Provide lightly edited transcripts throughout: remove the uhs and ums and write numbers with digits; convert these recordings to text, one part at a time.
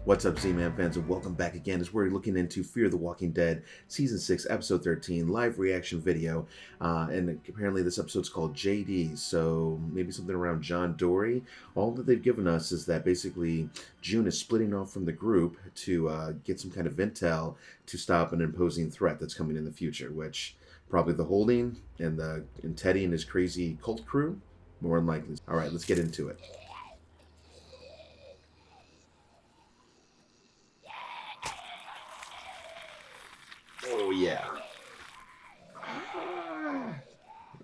What's up, Z-Man fans, and welcome back again as we're looking into Fear the Walking Dead Season 6, Episode 13, live reaction video. And apparently this episode's called JD, so maybe something around John Dory. All that they've given us is that basically June is splitting off from the group to get some kind of intel to stop an imposing threat that's coming in the future, which probably the Holding and Teddy and his crazy cult crew, more than likely. All right, let's get into it. Oh, yeah.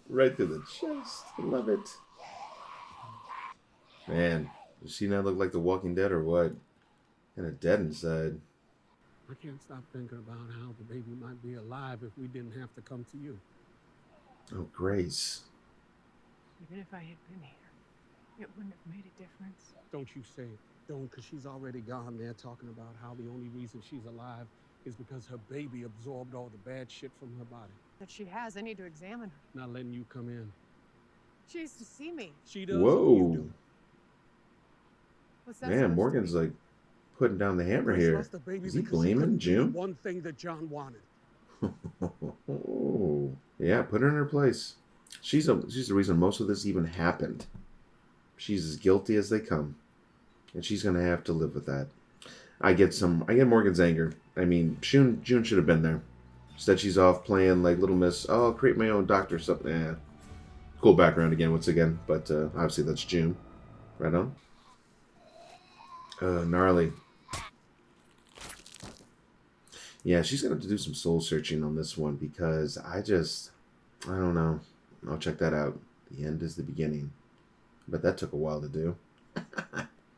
Right through the chest. Love it. Man, does she not look like The Walking Dead or what? Kind of dead inside. I can't stop thinking about how the baby might be alive if we didn't have to come to you. Oh, Grace. Even if I had been here, it wouldn't have made a difference. Don't you say it. Don't, because she's already gone there talking about how the only reason she's alive is because her baby absorbed all the bad shit from her body. That she has, I need to examine her. Not letting you come in. She used to see me. She does. Whoa. You do. What's that Man, Morgan's like putting down the hammer here. Is he blaming June? One thing that John wanted. Oh, yeah, put her in her place. She's the reason most of this even happened. She's as guilty as they come, and she's gonna have to live with that. I get Morgan's anger. I mean, June should have been there. Instead, she's off playing like Little Miss. Oh, I'll create my own doctor or something. Yeah. Cool background again, once again. But obviously, that's June. Right on. Gnarly. Yeah, she's going to have to do some soul searching on this one because I don't know. I'll check that out. The end is the beginning. But that took a while to do.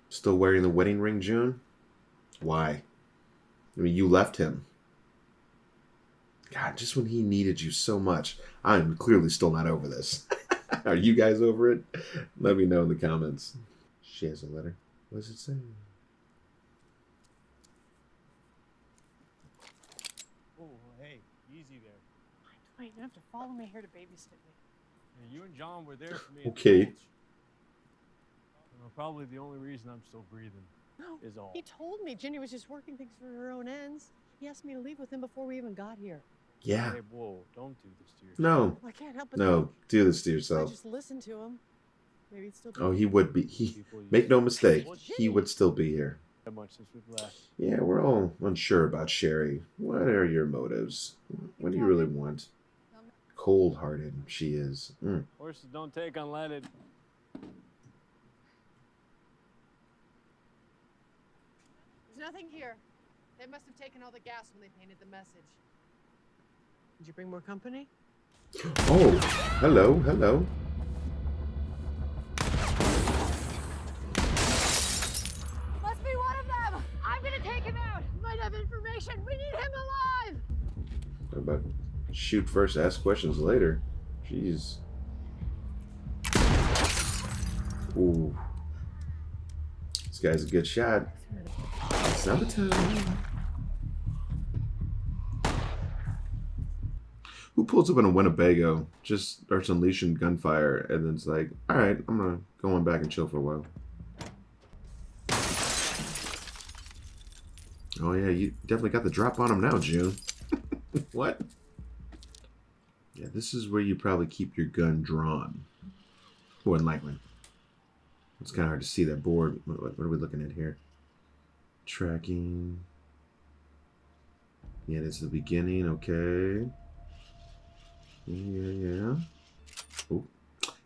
Still wearing the wedding ring, June? Why? I mean, you left him. God, just when he needed you so much. I'm clearly still not over this. Are you guys over it? Let me know in the comments. She has a letter. What does it say? Oh, hey, easy there. Wait, you have to follow me here to babysit me. Yeah, you and John were there for me. Okay. Probably the only reason I'm still breathing. No, is all. He told me Jenny was just working things for her own ends. He asked me to leave with him before we even got here. Yeah. Hey, whoa, don't do this to yourself. No. Well, I can't help it. No, do this to I yourself. just listened to him. Maybe it's still. Oh, he would be. Make no mistake, he would still be here. That much since we've left. Yeah, we're all unsure about Sherry. What are your motives? What do you really want? Cold-hearted she is. Horses don't take unleaded. There's nothing here. They must have taken all the gas when they painted the message. Did you bring more company? Oh, hello, hello. Must be one of them! I'm gonna take him out! Might have information! We need him alive! How about shoot first, ask questions later? Jeez. Ooh. This guy's a good shot. Sabotage. Who pulls up in a Winnebago, just starts unleashing gunfire, and then it's like, alright, I'm gonna go on back and chill for a while. Oh yeah, you definitely got the drop on him now, June. What? Yeah, this is where you probably keep your gun drawn. More than likely. It's kind of hard to see that board. What are we looking at here? Tracking. Yeah, this is the beginning. Okay. Yeah. Oh.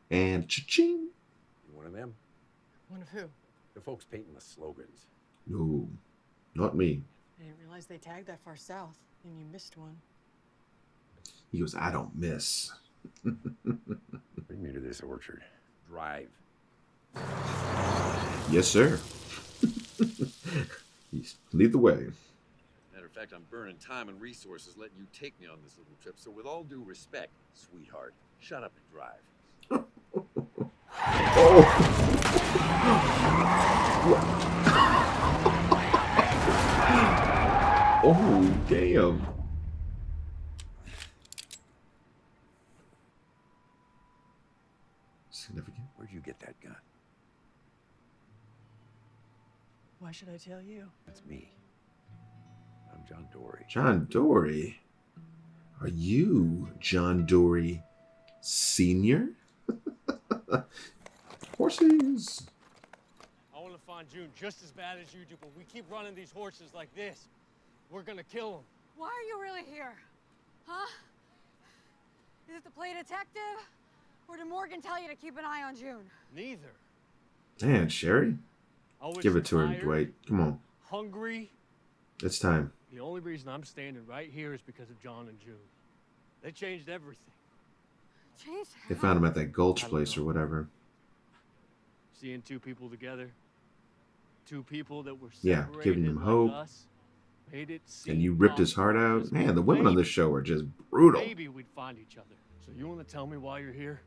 And cha-ching. You one of them? One of who? The folks painting the slogans. No, not me. I didn't realize they tagged that far south, and you missed one. He goes, I don't miss. Bring me to this orchard. Drive. Yes, sir. Lead the way. Matter of fact, I'm burning time and resources letting you take me on this little trip. So with all due respect, sweetheart, shut up and drive. Oh. Oh, damn. Significant. Where'd you get that gun? Why should I tell you? That's me. I'm John Dory. John Dory? Are you John Dory Sr.? Horses. I want to find June just as bad as you do, but we keep running these horses like this. We're gonna kill them. Why are you really here? Huh? Is it to play detective? Or did Morgan tell you to keep an eye on June? Neither. Man, Sherry. Always Give it to her, tired, Dwight. Come on. Hungry. It's time. The only reason I'm standing right here is because of John and June. They changed everything. Changed They how? found him at that gulch place or whatever. Seeing two people together. Two people that were Yeah, separated giving him like hope. us, made it seem And you ripped his heart possible. out. Just Man, the women on maybe- this show are just brutal. Maybe we'd find each other. So you want to tell me why you're here?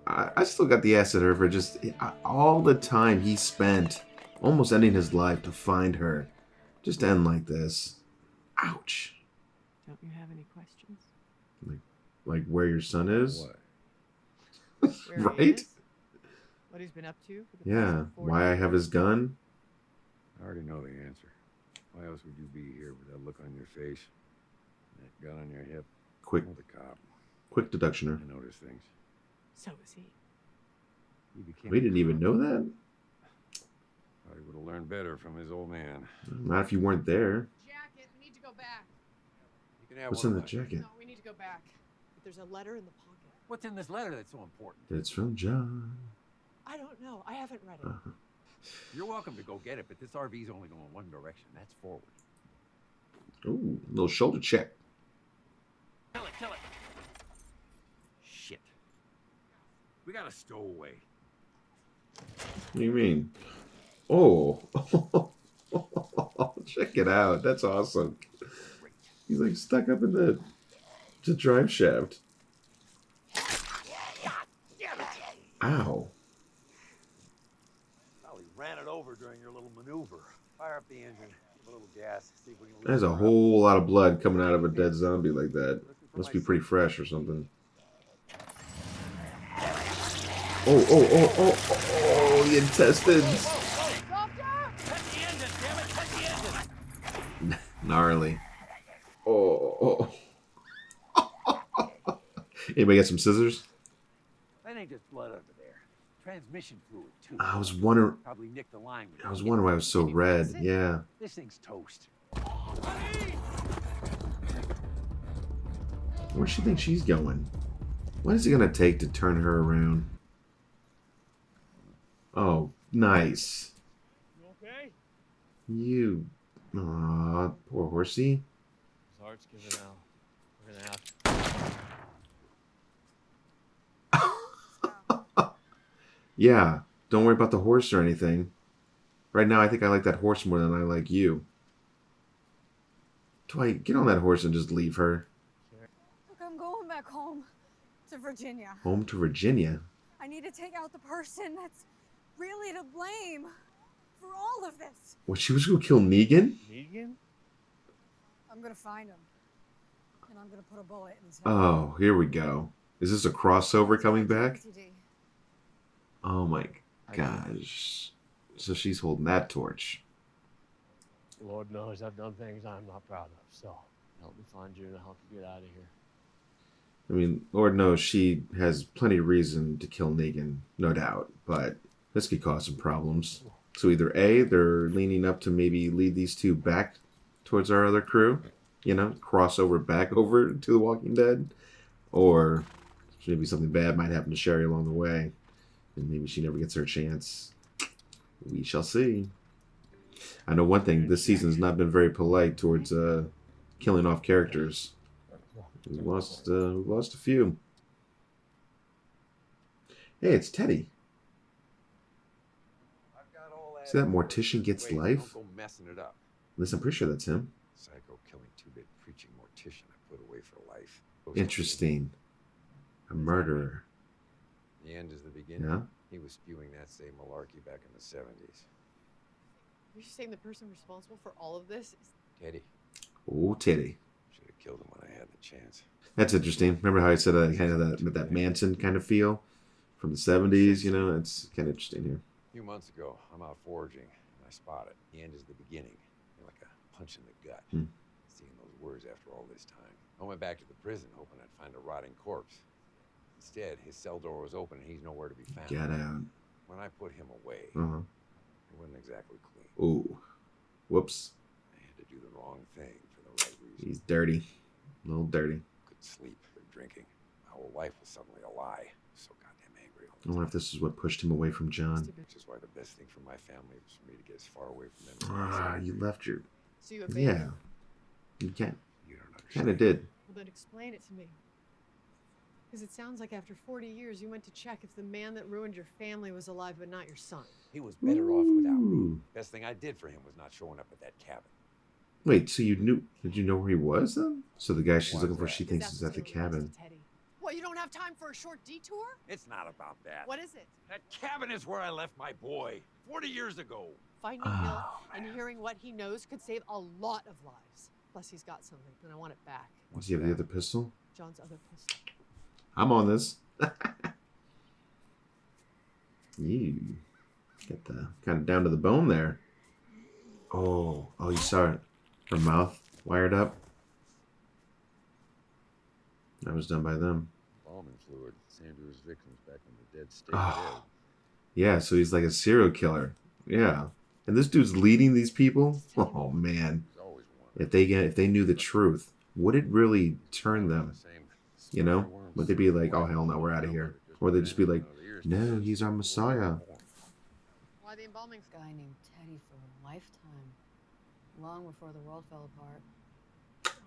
I still got the ass at her for just all the time he spent almost ending his life to find her. Just to end like this. Ouch. Don't you have any questions? Like where your son is? What? Where he Right? is? What he's been up to for the Yeah. past 40 Why I have his gun? I already know the answer. Why else would you be here with that look on your face? That gun on your hip? Quick I'm the cop. deductioner. I notice things. So is he. He became We a didn't even cop. know that. Thought he would have learned better from his old man. Not if you weren't there. Jacket, we need to go back. You can have What's one in of the mine. jacket? No, we need to go back. But there's a letter in the pocket. What's in this letter that's so important? It's from John. I don't know. I haven't read it. Uh-huh. You're welcome to go get it, but this RV's only going one direction. That's forward. Ooh, little shoulder check. Kill it, kill it. Shit. We got a stowaway. What do you mean? Oh. Check it out. That's awesome. He's like stuck up in the drive shaft. Ow. Probably ran it over during your little maneuver. Fire up the engine. Give a little gas. See if we can. There's a whole lot of blood coming out of a dead zombie like that. Must be pretty fresh or something. Oh, the intestines. Gnarly. Oh. Anybody got some scissors? That ain't just blood under there. Transmission fluid too. I was wondering. Probably nicked the line. I was wondering why it was so red. Yeah. This thing's toast. Where does she think she's going? What is it gonna take to turn her around? Oh, nice. You okay? You. Aw, poor horsey. His heart's giving out. We're gonna have to. Yeah, don't worry about the horse or anything. Right now, I think I like that horse more than I like you. Dwight, get on that horse and just leave her. Look, I'm going back home to Virginia. Home to Virginia. I need to take out the person that's really to blame for all of this. What, she was gonna kill Negan? Negan? I'm gonna find him. And I'm gonna put a bullet in his head. Oh, here we go. Is this a crossover coming back? FTWD. Oh my gosh. So she's holding that torch. Lord knows I've done things I'm not proud of, so help me find June and help you get out of here. I mean, Lord knows she has plenty of reason to kill Negan, no doubt, but this could cause some problems. So either A, they're leaning up to maybe lead these two back towards our other crew, crossover back over to The Walking Dead, or maybe something bad might happen to Sherry along the way, and maybe she never gets her chance. We shall see. I know one thing, this season's not been very polite towards killing off characters. We've lost a few. Hey, it's Teddy. See that mortician gets life? Don't go messing it up. Listen, I'm pretty sure that's him. Psycho killing two-bit preaching mortician I put away for life. Interesting. A murderer. The end is the beginning. Yeah? He was spewing that same malarkey back in the 70s. You're saying the person responsible for all of this is Teddy, Oh, titty. Should have killed him when I had the chance. That's interesting. Remember how I said I kind of that Manson kind of feel from the 70s? You know, it's kind of interesting here. A few months ago, I'm out foraging, and I spot it. The end is the beginning. You're like a punch in the gut. Seeing those words after all this time. I went back to the prison, hoping I'd find a rotting corpse. Instead, his cell door was open, and he's nowhere to be found. Get out. When I put him away, Uh-huh. it wasn't exactly clean. Ooh. Whoops. I had to do the wrong thing for the right reason. He's dirty. A little dirty. Couldn't sleep or drinking. My whole life was suddenly a lie. So goddamn angry all I the wonder time. if this is what pushed him away from John. Which is why the best thing for my family was for me to get as far away from them as Ah, possible. you left your... So you abandoned Yeah. him. You can't... You don't understand. Kind of did. Well, then explain it to me. Because it sounds like after 40 years, you went to check if the man that ruined your family was alive but not your son. He was better off without me. Ooh. Best thing I did for him was not showing up at that cabin. Wait, so you knew... Did you know where he was, then? So the guy she's Why looking is for, that? she Because thinks that's is at the what's doing the most cabin. to Teddy. What, you don't have time for a short detour? It's not about that. What is it? That cabin is where I left my boy 40 years ago. Finding Oh, Hill and hearing what he knows could save a lot of lives. Plus, he's got something, and I want it back. Does he have the other pistol? John's other pistol. I'm on this. You get the kind of down to the bone there. Oh, you saw it. Her mouth wired up. That was done by them. Embalming fluid. Same to his victims back in the dead state. Oh. Yeah, so he's like a serial killer. Yeah, and this dude's leading these people. Oh man, There's always one. if they knew the truth, would it really turn them? You know, would they be like, "Oh hell no, we're out of here," or would they just be like, "No, he's our Messiah"? Why the embalming? Guy named Teddy for a lifetime. Long before the world fell apart.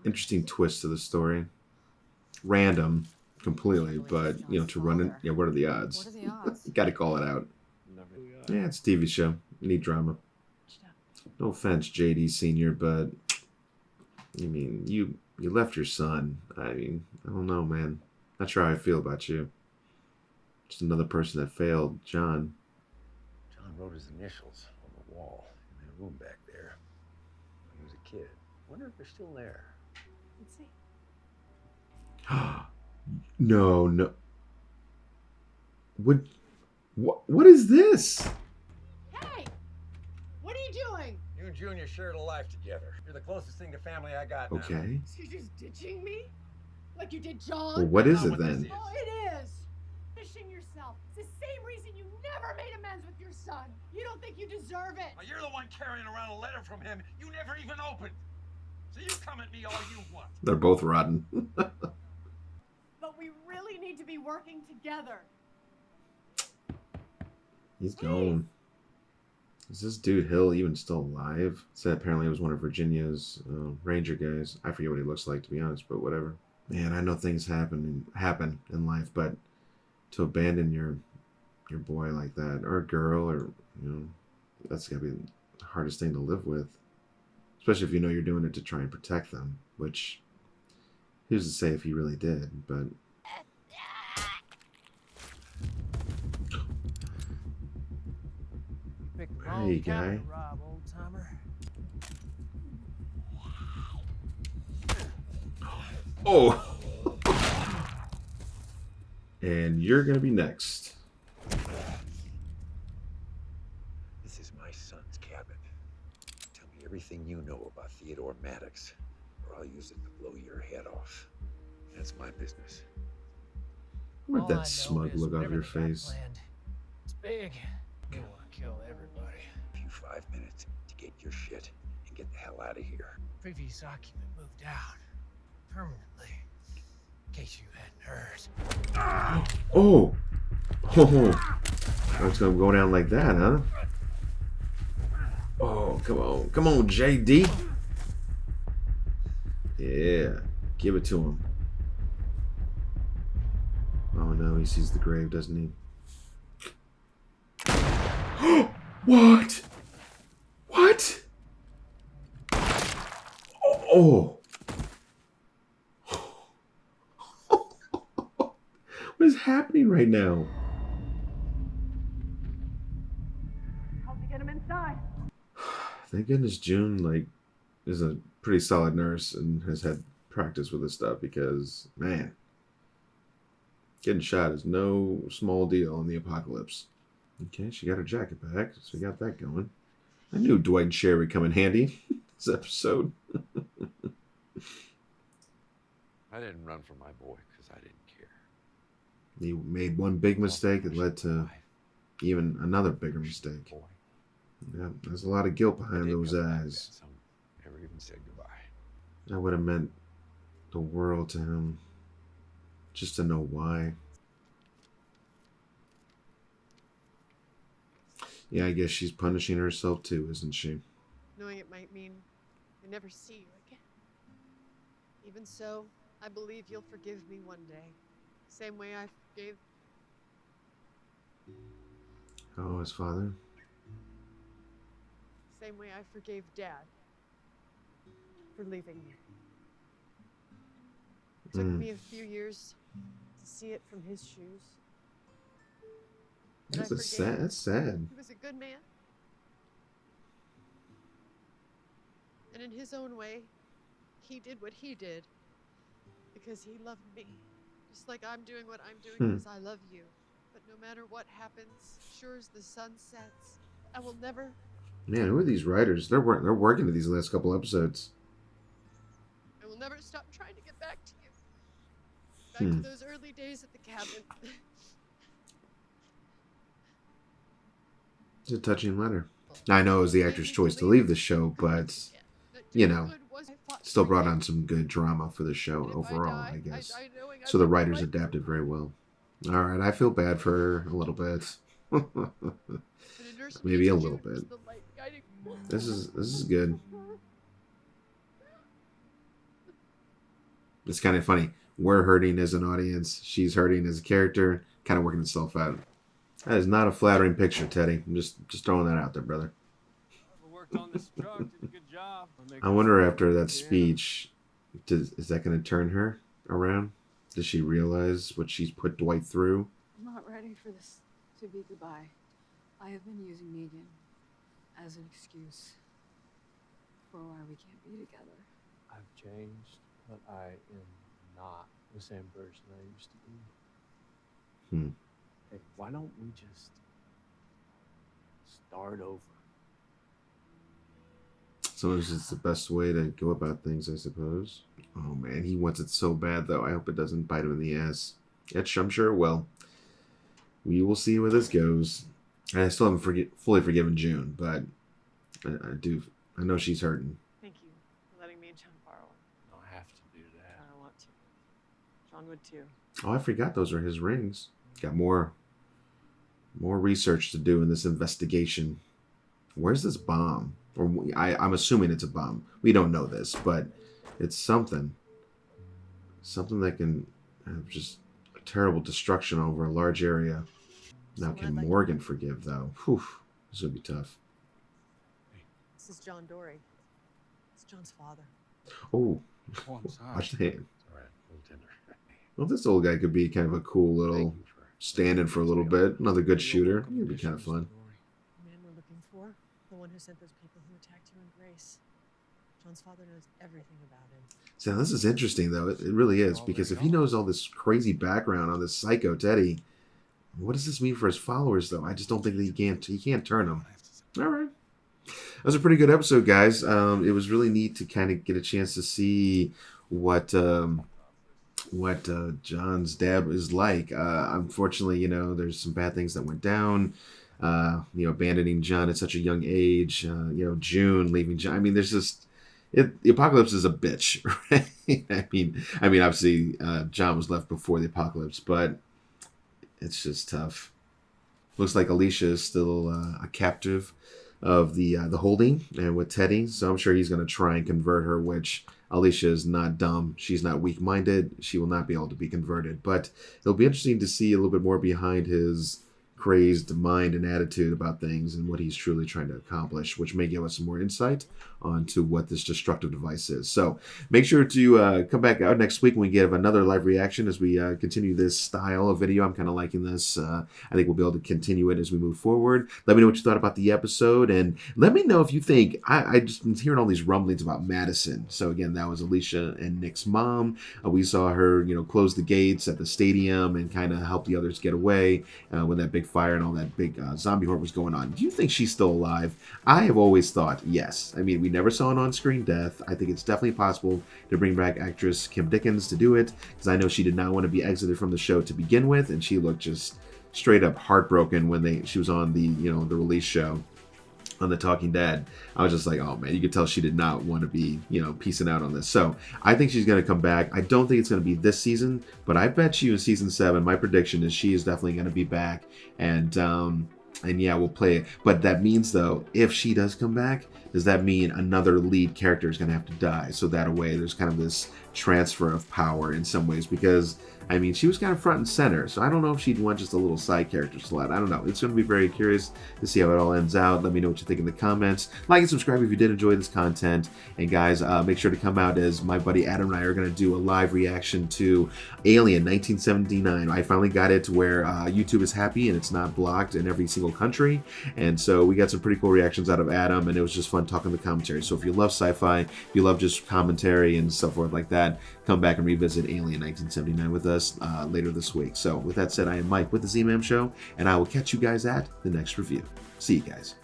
Interesting twist to the story. Random, completely, but you know, to run it. Yeah, what are the odds? What are the odds? Got to call it out. Yeah, it's a TV show. You need drama. No offense, JD Senior, but I mean, you left your son. I mean, I don't know, man. Not sure how I feel about you. Just another person that failed, John. John wrote his initials on the wall in that room back there when he was a kid. Wonder if they're still there. Let's see. No. What is this? Hey! What are you doing? You and Junior shared a life together. You're the closest thing to family I got now. Okay. You're just ditching me? Like you did John? Well, what is Not it what this then? is. Oh, it is! Finishing yourself. It's the same reason you never made amends with your son. You don't think you deserve it. Well, you're the one carrying around a letter from him you never even opened. So you come at me all you want. They're both rotten. But we really need to be working together. He's gone. Is this dude Hill even still alive? Said apparently it was one of Virginia's ranger guys. I forget what he looks like, to be honest, but whatever. Man, I know things happen in life, but to abandon your boy like that, or a girl, or you know, that's gotta be the hardest thing to live with. Especially if you know you're doing it to try and protect them, which who's to say if he really did, but hey guy. Rob, old timer. Oh! And you're gonna be next. This is my son's cabin. Tell me everything you know about Theodore Maddox, or I'll use it to blow your head off. That's my business. Where'd All I know that smug is look off whatever your they got face? planned, it's big. They want to kill everybody. Give you 5 minutes to get your shit and get the hell out of here. Previous occupant moved out permanently. In case you hadn't heard. Oh! Oh! It's gonna go down like that, huh? Oh, come on, JD. Yeah, give it to him. Oh no, he sees the grave, doesn't he? What? What? Oh! What is happening right now? How'd you get him inside? Thank goodness June, like, is a pretty solid nurse and has had practice with this stuff because, man, getting shot is no small deal in the apocalypse. Okay, she got her jacket back, so we got that going. I knew Dwight and Sherry would come in handy this episode. I didn't run from my boy because I didn't care. You made one big mistake that led to even another bigger mistake. Boy. Yeah, there's a lot of guilt I behind did those come back eyes. then, so never even said goodbye. That would have meant the world to him. Just to know why. Yeah, I guess she's punishing herself too, isn't she? Knowing it might mean I never see you again. Even so, I believe you'll forgive me one day. Same way I forgave. Oh, his father? Same way I forgave Dad for leaving me. It took me a few years to see it from his shoes. But I That's forgave him. That's sad. He was a good man. And in his own way, he did what he did because he loved me. Just like I'm doing what I'm doing because I love you. But no matter what happens, sure as the sun sets, I will never. Man, who are these writers? They're working at these last couple episodes. I will never stop trying to get back to you. Back to those early days at the cabin. It's a touching letter. I know it was the actor's choice to leave the show, but, you know, still brought on some good drama for the show overall, I guess. So the writers adapted very well. All right, I feel bad for her a little bit. Maybe a little bit. This is good. It's kind of funny. We're hurting as an audience. She's hurting as a character. Kind of working itself out. That is not a flattering picture, Teddy. I'm just throwing that out there, brother. Worked on this truck, did a good job. I wonder after that speech, is that going to turn her around? Does she realize what she's put Dwight through? I'm not ready for this to be goodbye. I have been using Negan as an excuse for why we can't be together. I've changed, but I am not the same person I used to be. Hey, why don't we just start over? Sometimes it's the best way to go about things, I suppose. Oh man, he wants it so bad though. I hope it doesn't bite him in the ass. I'm sure it will. We will see where this goes. And I still haven't fully forgiven June, but I know she's hurting. Thank you for letting me and John borrow him. I don't have to do that. I don't want to. John would too. Oh, I forgot those are his rings. Got more research to do in this investigation. Where's this bomb? Or I'm assuming it's a bomb. We don't know this, but it's something. Something that can have just a terrible destruction over a large area. Now, can Morgan forgive, though? Whew, this would be tough. This is John Dory. It's John's father. Oh, I'm sorry. watch the hand. It's all right, a little tender. Well, this old guy could be kind of a cool little stand-in for a little bit. Another good shooter. It'd be kind of fun. The man we're looking for, the one who sent those people who attacked you in Grace. John's father knows everything about him. So this is interesting, though. It really is, because if he knows all this crazy background on this psycho Teddy, what does this mean for his followers, though? I just don't think that he can't turn them. All right. That was a pretty good episode, guys. It was really neat to kind of get a chance to see what John's dad is like. Unfortunately, there's some bad things that went down. Abandoning John at such a young age. June leaving John. I mean, there's just the apocalypse is a bitch, right? I mean, obviously, John was left before the apocalypse, but it's just tough. Looks like Alicia is still a captive of the holding and with Teddy, so I'm sure he's going to try and convert her, which Alicia is not dumb. She's not weak-minded. She will not be able to be converted, but it'll be interesting to see a little bit more behind his crazed mind and attitude about things and what he's truly trying to accomplish, which may give us some more insight onto what this destructive device is. So make sure to come back out next week when we give another live reaction as we continue this style of video. I'm kind of liking this. I think we'll be able to continue it as we move forward. Let me know what you thought about the episode, and let me know if you think, I just been hearing all these rumblings about Madison. So again, that was Alicia and Nick's mom. We saw her, close the gates at the stadium and kind of help the others get away when that big fire and all that big zombie horde was going on. Do you think she's still alive? I have always thought yes. I mean, we never saw an on-screen death. I think it's definitely possible to bring back actress Kim Dickens to do it, because I know she did not want to be exited from the show to begin with, and she looked just straight up heartbroken when she was on the the release show on The Talking Dead. I was just like, oh man, you could tell she did not want to be, peacing out on this. So I think she's going to come back. I don't think it's going to be this season, but I bet you in season 7, my prediction is she is definitely going to be back. And yeah, we'll play it. But that means, though, if she does come back, does that mean another lead character is going to have to die? So that way, there's kind of this transfer of power in some ways, because I mean, she was kind of front and center, so I don't know if she'd want just a little side character slot. I don't know. It's going to be very curious to see how it all ends out. Let me know what you think in the comments. Like and subscribe if you did enjoy this content. And guys, make sure to come out, as my buddy Adam and I are going to do a live reaction to Alien 1979. I finally got it to where YouTube is happy and it's not blocked in every single country. And so we got some pretty cool reactions out of Adam, and it was just fun talking the commentary. So if you love sci-fi, if you love just commentary and stuff forth like that, come back and revisit Alien 1979 with us later this week. So with that said, I am Mike with the Z-Man Show, and I will catch you guys at the next review. See you guys.